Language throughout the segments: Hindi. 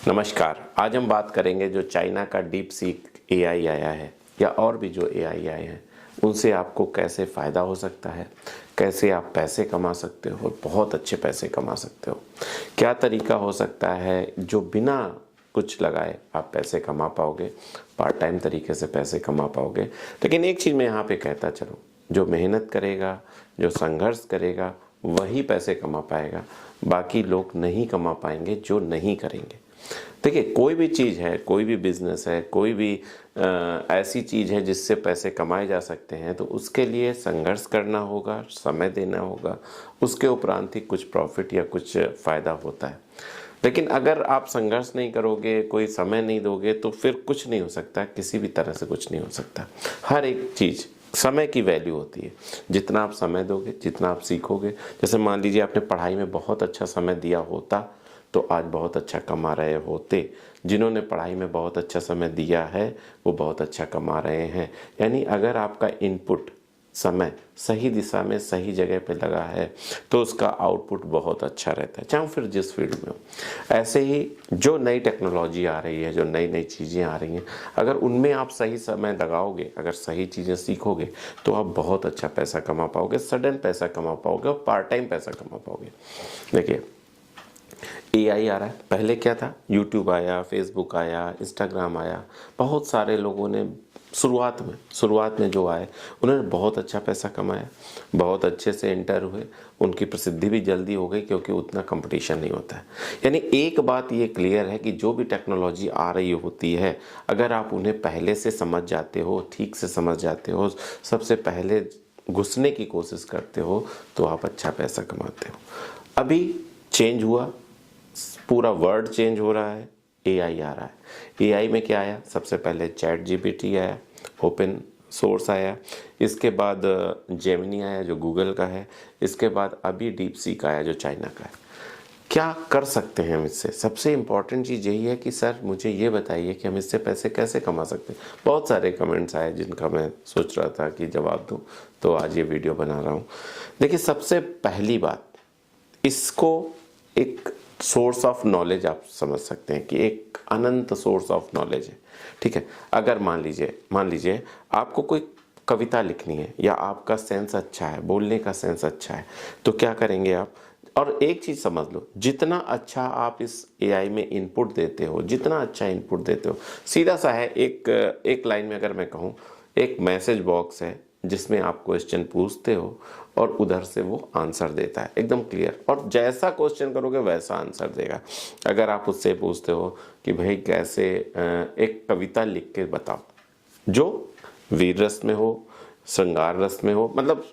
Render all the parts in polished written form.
नमस्कार। आज हम बात करेंगे जो चाइना का डीप सीक एआई आया है या और भी जो एआई आए हैं उनसे आपको कैसे फ़ायदा हो सकता है, कैसे आप पैसे कमा सकते हो और बहुत अच्छे पैसे कमा सकते हो, क्या तरीका हो सकता है जो बिना कुछ लगाए आप पैसे कमा पाओगे, पार्ट टाइम तरीके से पैसे कमा पाओगे। लेकिन एक चीज़ मैं यहाँ पे कहता चलूँ, जो मेहनत करेगा, जो संघर्ष करेगा वही पैसे कमा पाएगा, बाकी लोग नहीं कमा पाएंगे जो नहीं करेंगे। देखिए, कोई भी चीज़ है, कोई भी बिजनेस है, कोई भी ऐसी चीज़ है जिससे पैसे कमाए जा सकते हैं, तो उसके लिए संघर्ष करना होगा, समय देना होगा, उसके उपरांत ही कुछ प्रॉफिट या कुछ फ़ायदा होता है। लेकिन अगर आप संघर्ष नहीं करोगे, कोई समय नहीं दोगे, तो फिर कुछ नहीं हो सकता, किसी भी तरह से कुछ नहीं हो सकता। हर एक चीज़ समय की वैल्यू होती है। जितना आप समय दोगे, जितना आप सीखोगे, जैसे मान लीजिए आपने पढ़ाई में बहुत अच्छा समय दिया होता तो आज बहुत अच्छा कमा रहे होते। जिन्होंने पढ़ाई में बहुत अच्छा समय दिया है वो बहुत अच्छा कमा रहे हैं। यानी अगर आपका इनपुट समय सही दिशा में सही जगह पे लगा है तो उसका आउटपुट बहुत अच्छा रहता है, चाहे फिर जिस फील्ड में हो। ऐसे ही जो नई टेक्नोलॉजी आ रही है, जो नई नई चीज़ें आ रही हैं, अगर उनमें आप सही समय लगाओगे, अगर सही चीज़ें सीखोगे तो आप बहुत अच्छा पैसा कमा पाओगे, सडन पैसा कमा पाओगे और पार्ट टाइम पैसा कमा पाओगे। देखिए, एआई आ रहा है, पहले क्या था, यूट्यूब आया, फेसबुक आया, इंस्टाग्राम आया। बहुत सारे लोगों ने शुरुआत में जो आए उन्होंने बहुत अच्छा पैसा कमाया, बहुत अच्छे से एंटर हुए, उनकी प्रसिद्धि भी जल्दी हो गई क्योंकि उतना कंपटीशन नहीं होता है। यानी एक बात ये क्लियर है कि जो भी टेक्नोलॉजी आ रही होती है, अगर आप उन्हें पहले से समझ जाते हो, ठीक से समझ जाते हो, सबसे पहले घुसने की कोशिश करते हो तो आप अच्छा पैसा कमाते हो। अभी चेंज हुआ, पूरा वर्ल्ड चेंज हो रहा है, एआई आ रहा है। एआई में क्या आया, सबसे पहले चैट जीपीटी आया, ओपन सोर्स आया, इसके बाद जेमिनी आया जो गूगल का है, इसके बाद अभी डीप सीक आया जो चाइना का है। क्या कर सकते हैं हम इससे? सबसे इम्पॉर्टेंट चीज़ यही है कि सर मुझे ये बताइए कि हम इससे पैसे कैसे कमा सकते हैं। बहुत सारे कमेंट्स आए जिनका मैं सोच रहा था कि जवाब दूँ, तो आज ये वीडियो बना रहा हूँ। देखिए, सबसे पहली बात, इसको एक सोर्स ऑफ नॉलेज आप समझ सकते हैं कि एक अनंत सोर्स ऑफ नॉलेज है। ठीक है, अगर मान लीजिए आपको कोई कविता लिखनी है या आपका सेंस अच्छा है, बोलने का सेंस अच्छा है, तो क्या करेंगे आप? और एक चीज़ समझ लो, जितना अच्छा आप इस एआई में इनपुट देते हो, जितना अच्छा इनपुट देते हो, सीधा सा है, एक लाइन में अगर मैं कहूँ, एक मैसेज बॉक्स है जिसमें आप क्वेश्चन पूछते हो और उधर से वो आंसर देता है, एकदम क्लियर, और जैसा क्वेश्चन करोगे वैसा आंसर देगा। अगर आप उससे पूछते हो कि भाई कैसे एक कविता लिख के बताओ जो वीर रस में हो, श्रृंगार रस में हो, मतलब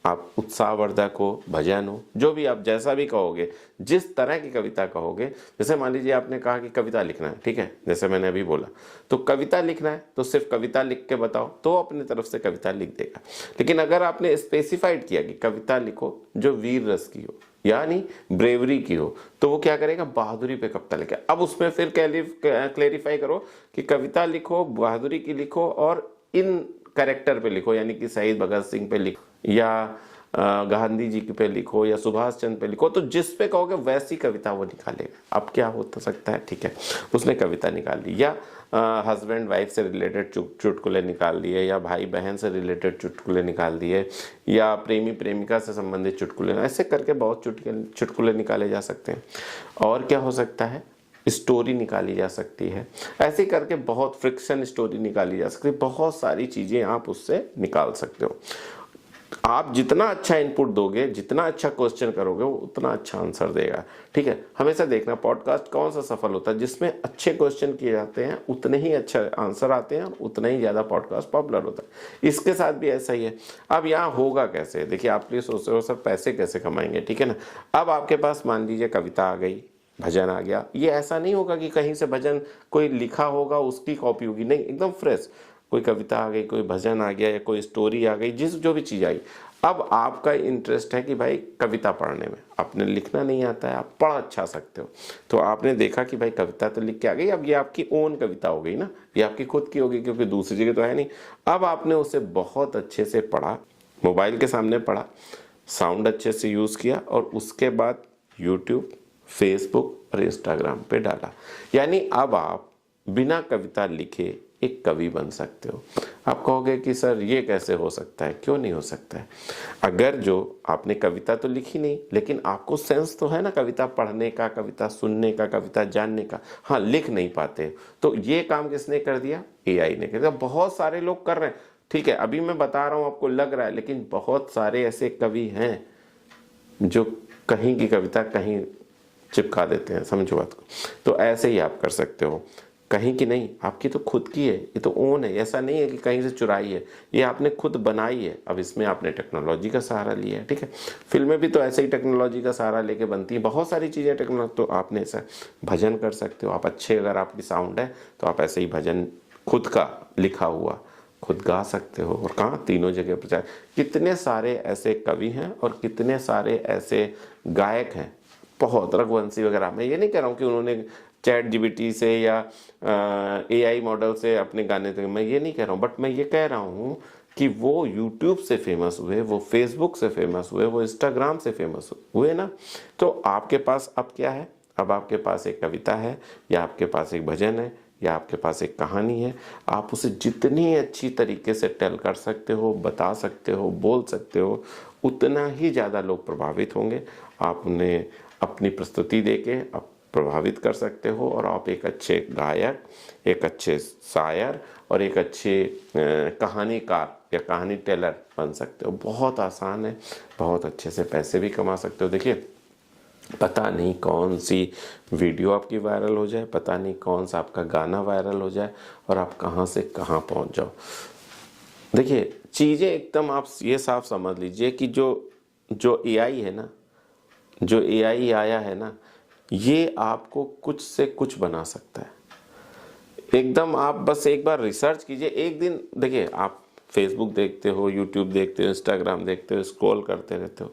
आप उत्साहवर्धक हो, भजन हो, जो भी आप जैसा भी कहोगे, जिस तरह की कविता कहोगे। जैसे मान लीजिए आपने कहा कि कविता लिखना है, ठीक है, जैसे मैंने अभी बोला, तो कविता लिखना है तो सिर्फ कविता लिख के बताओ, तो अपनी तरफ से कविता लिख देगा। लेकिन अगर आपने स्पेसिफाइड किया कि कविता लिखो जो वीर रस की हो, यानी ब्रेवरी की हो, तो वो क्या करेगा, बहादुरी पे कविता लिखे। अब उसमें फिर क्लेरिफाई करो कि कविता लिखो, बहादुरी की लिखो और इन कैरेक्टर पे लिखो, यानी कि शहीद भगत सिंह पे लिखो या गांधी जी पे लिखो या सुभाष चंद्र पे लिखो, तो जिस पे कहोगे वैसी कविता वो निकालेगा। अब क्या हो सकता है, ठीक है, उसने कविता निकाल दी, या हस्बैंड वाइफ से रिलेटेड चुटकुले निकाल दिए, या भाई बहन से रिलेटेड चुटकुले निकाल दिए, या प्रेमी प्रेमिका से संबंधित चुटकुले, ऐसे करके बहुत चुटकुले निकाले जा सकते हैं। और क्या हो सकता है, स्टोरी निकाली जा सकती है, ऐसे करके बहुत फ्रिक्शन स्टोरी निकाली जा सकती है, बहुत सारी चीज़ें आप उससे निकाल सकते हो। आप जितना अच्छा इनपुट दोगे, जितना अच्छा क्वेश्चन करोगे, वो उतना अच्छा आंसर देगा। ठीक है, हमेशा देखना पॉडकास्ट कौन सा सफल होता है, जिसमें अच्छे क्वेश्चन किए जाते हैं उतने ही अच्छे आंसर आते हैं और उतना ही ज़्यादा पॉडकास्ट पॉपुलर होता है। इसके साथ भी ऐसा ही है। अब यहाँ होगा कैसे, देखिए, आप ये सोचते हो सर पैसे कैसे कमाएंगे, ठीक है ना। अब आपके पास मान लीजिए कविता आ गई, भजन आ गया, ये ऐसा नहीं होगा कि कहीं से भजन कोई लिखा होगा उसकी कॉपी होगी, नहीं, एकदम फ्रेश कोई कविता आ गई, कोई भजन आ गया या कोई स्टोरी आ गई, जो भी चीज़ आई। अब आपका इंटरेस्ट है कि भाई कविता पढ़ने में, आपने लिखना नहीं आता है, आप पढ़ अच्छा सकते हो, तो आपने देखा कि भाई कविता तो लिख के आ गई, अब ये आपकी ओन कविता हो गई ना, ये आपकी खुद की होगी क्योंकि दूसरी जगह तो है नहीं। अब आपने उसे बहुत अच्छे से पढ़ा, मोबाइल के सामने पढ़ा, साउंड अच्छे से यूज़ किया और उसके बाद यूट्यूब, फेसबुक और इंस्टाग्राम पे डाला। यानी अब आप बिना कविता लिखे एक कवि बन सकते हो। आप कहोगे कि सर ये कैसे हो सकता है? क्यों नहीं हो सकता है? अगर जो आपने कविता तो लिखी नहीं, लेकिन आपको सेंस तो है ना कविता पढ़ने का, कविता सुनने का, कविता जानने का। हाँ, लिख नहीं पाते, तो ये काम किसने कर दिया? एआई ने कर दिया। बहुत सारे लोग कर रहे हैं, ठीक है, अभी मैं बता रहा हूं, आपको लग रहा है, लेकिन बहुत सारे ऐसे कवि हैं जो कहीं की कविता कहीं चिपका देते हैं, समझो बात को। तो ऐसे ही आप कर सकते हो, कहीं की नहीं, आपकी तो खुद की है, ये तो ओन है, ऐसा नहीं है कि कहीं से चुराई है, ये आपने खुद बनाई है। अब इसमें आपने टेक्नोलॉजी का सहारा लिया है, ठीक है। फिल्में भी तो ऐसे ही टेक्नोलॉजी का सहारा लेके बनती हैं, बहुत सारी चीज़ें टेक्नोलॉजी। तो आपने ऐसा भजन कर सकते हो, आप अच्छे, अगर आपकी साउंड है तो आप ऐसे ही भजन खुद का लिखा हुआ खुद गा सकते हो। और कहाँ? तीनों जगह प्रचार। कितने सारे ऐसे कवि हैं और कितने सारे ऐसे गायक हैं, बहुत, रघुवंशी वगैरह। मैं ये नहीं कह रहा हूँ कि उन्होंने चैट जीपीटी से या एआई मॉडल से अपने गाने थे, मैं ये नहीं कह रहा हूँ, बट मैं ये कह रहा हूँ कि वो यूट्यूब से फेमस हुए, वो फेसबुक से फेमस हुए, वो इंस्टाग्राम से फेमस हुए ना। तो आपके पास अब क्या है? अब आपके पास एक कविता है, या आपके पास एक भजन है, या आपके पास एक कहानी है। आप उसे जितनी अच्छी तरीके से टेल कर सकते हो, बता सकते हो, बोल सकते हो, उतना ही ज़्यादा लोग प्रभावित होंगे। आप उन्हें अपनी प्रस्तुति देके आप प्रभावित कर सकते हो, और आप एक अच्छे गायक, एक अच्छे शायर और एक अच्छे कहानीकार या कहानी टेलर बन सकते हो। बहुत आसान है, बहुत अच्छे से पैसे भी कमा सकते हो। देखिए, पता नहीं कौन सी वीडियो आपकी वायरल हो जाए, पता नहीं कौन सा आपका गाना वायरल हो जाए, और आप कहाँ से कहाँ पहुँच जाओ। देखिए, चीज़ें एकदम आप ये साफ समझ लीजिए कि जो एआई है ना, जो एआई आया है ना, ये आपको कुछ से कुछ बना सकता है। एकदम आप बस एक बार रिसर्च कीजिए। एक दिन देखिए, आप फेसबुक देखते हो, यूट्यूब देखते हो, इंस्टाग्राम देखते हो, स्क्रॉल करते रहते हो,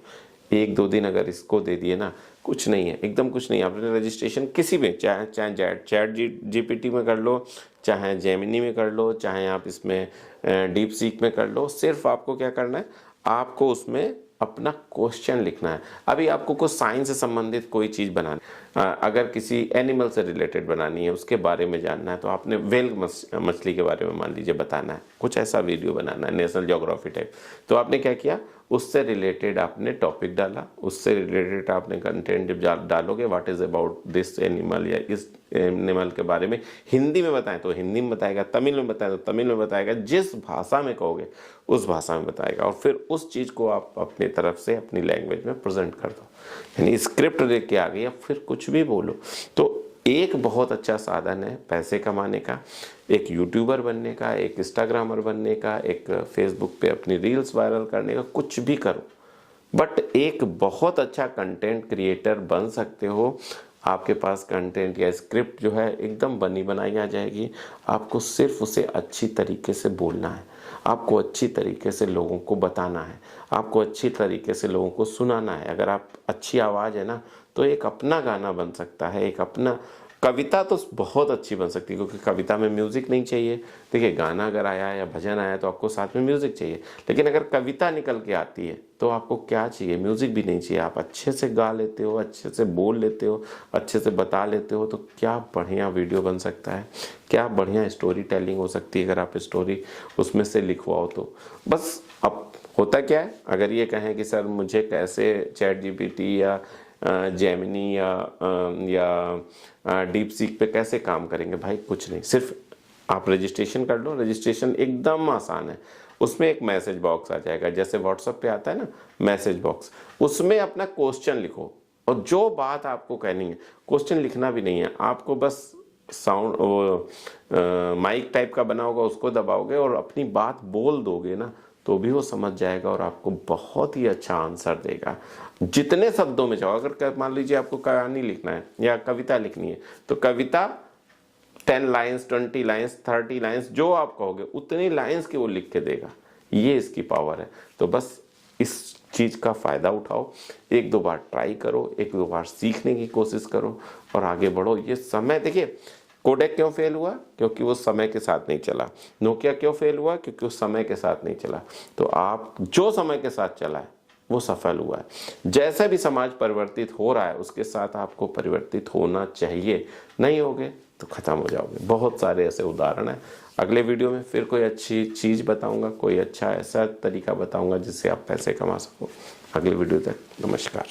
एक दो दिन अगर इसको दे दिए ना, कुछ नहीं है, एकदम कुछ नहीं है। आपने रजिस्ट्रेशन किसी में, चाहे चैट जीपीटी में कर लो, चाहे जेमिनी में कर लो, चाहे आप इसमें डीप सीक में कर लो, सिर्फ आपको क्या करना है, आपको उसमें अपना क्वेश्चन लिखना है। अभी आपको कुछ साइंस से संबंधित कोई चीज़ बनानी, अगर किसी एनिमल से रिलेटेड बनानी है, उसके बारे में जानना है, तो आपने व्हेल मछली के बारे में मान लीजिए बताना है, कुछ ऐसा वीडियो बनाना है, नेशनल ज्योग्राफी टाइप। तो आपने क्या किया, उससे रिलेटेड आपने टॉपिक डाला, उससे रिलेटेड आपने कंटेंट जब डालोगे, what is about this animal, या इस एनिमल के बारे में हिंदी में बताएं तो हिंदी में बताएगा, तमिल में बताएं तो तमिल में बताएगा, जिस भाषा में कहोगे उस भाषा में बताएगा। और फिर उस चीज़ को आप अपनी तरफ से अपनी लैंग्वेज में प्रेजेंट कर दो, यानी स्क्रिप्ट देख के आ गई, या फिर कुछ भी बोलो। तो एक बहुत अच्छा साधन है पैसे कमाने का, एक यूट्यूबर बनने का, एक इंस्टाग्रामर बनने का, एक फेसबुक पे अपनी रील्स वायरल करने का, कुछ भी करो, बट एक बहुत अच्छा कंटेंट क्रिएटर बन सकते हो। आपके पास कंटेंट या स्क्रिप्ट जो है एकदम बनी बनाई आ जाएगी, आपको सिर्फ उसे अच्छी तरीके से बोलना है, आपको अच्छी तरीके से लोगों को बताना है, आपको अच्छी तरीके से लोगों को सुनाना है। अगर आप अच्छी आवाज़ है ना, तो एक अपना गाना बन सकता है, एक अपना कविता तो बहुत अच्छी बन सकती है, क्योंकि कविता में म्यूज़िक नहीं चाहिए। देखिए, गाना अगर आया या भजन आया तो आपको साथ में म्यूज़िक चाहिए, लेकिन अगर कविता निकल के आती है तो आपको क्या चाहिए? म्यूज़िक भी नहीं चाहिए। आप अच्छे से गा लेते हो, अच्छे से बोल लेते हो, अच्छे से बता लेते हो, तो क्या बढ़िया वीडियो बन सकता है, क्या बढ़िया स्टोरी टेलिंग हो सकती है, अगर आप स्टोरी उसमें से लिखवाओ तो। बस अब होता क्या है, अगर ये कहें कि सर मुझे कैसे चैट जीपीटी या जेमिनी या डीप सीक पे कैसे काम करेंगे? भाई कुछ नहीं, सिर्फ आप रजिस्ट्रेशन कर लो। रजिस्ट्रेशन एकदम आसान है, उसमें एक मैसेज बॉक्स आ जाएगा, जैसे व्हाट्सएप पे आता है ना मैसेज बॉक्स, उसमें अपना क्वेश्चन लिखो, और जो बात आपको कहनी है, क्वेश्चन लिखना भी नहीं है आपको, बस साउंड माइक टाइप का बना होगा, उसको दबाओगे और अपनी बात बोल दोगे ना, तो भी वो समझ जाएगा और आपको बहुत ही अच्छा आंसर देगा। जितने शब्दों में चाहो, अगर मान लीजिए आपको कहानी लिखना है या कविता लिखनी है, तो कविता 10 लाइन्स, 20 लाइन्स, 30 लाइन्स, जो आप कहोगे उतनी लाइन्स की वो लिख के देगा। ये इसकी पावर है। तो बस इस चीज़ का फ़ायदा उठाओ, एक दो बार ट्राई करो, एक दो बार सीखने की कोशिश करो और आगे बढ़ो। ये समय, देखिए कोडेक क्यों फेल हुआ? क्योंकि वो समय के साथ नहीं चला। नोकिया क्यों फेल हुआ? क्योंकि वो समय के साथ नहीं चला। तो आप जो समय के साथ चला है वो सफल हुआ है। जैसा भी समाज परिवर्तित हो रहा है उसके साथ आपको परिवर्तित होना चाहिए, नहीं होगे तो खत्म हो जाओगे। बहुत सारे ऐसे उदाहरण हैं। अगले वीडियो में फिर कोई अच्छी चीज़ बताऊंगा, कोई अच्छा ऐसा तरीका बताऊंगा जिससे आप पैसे कमा सको। अगले वीडियो तक नमस्कार।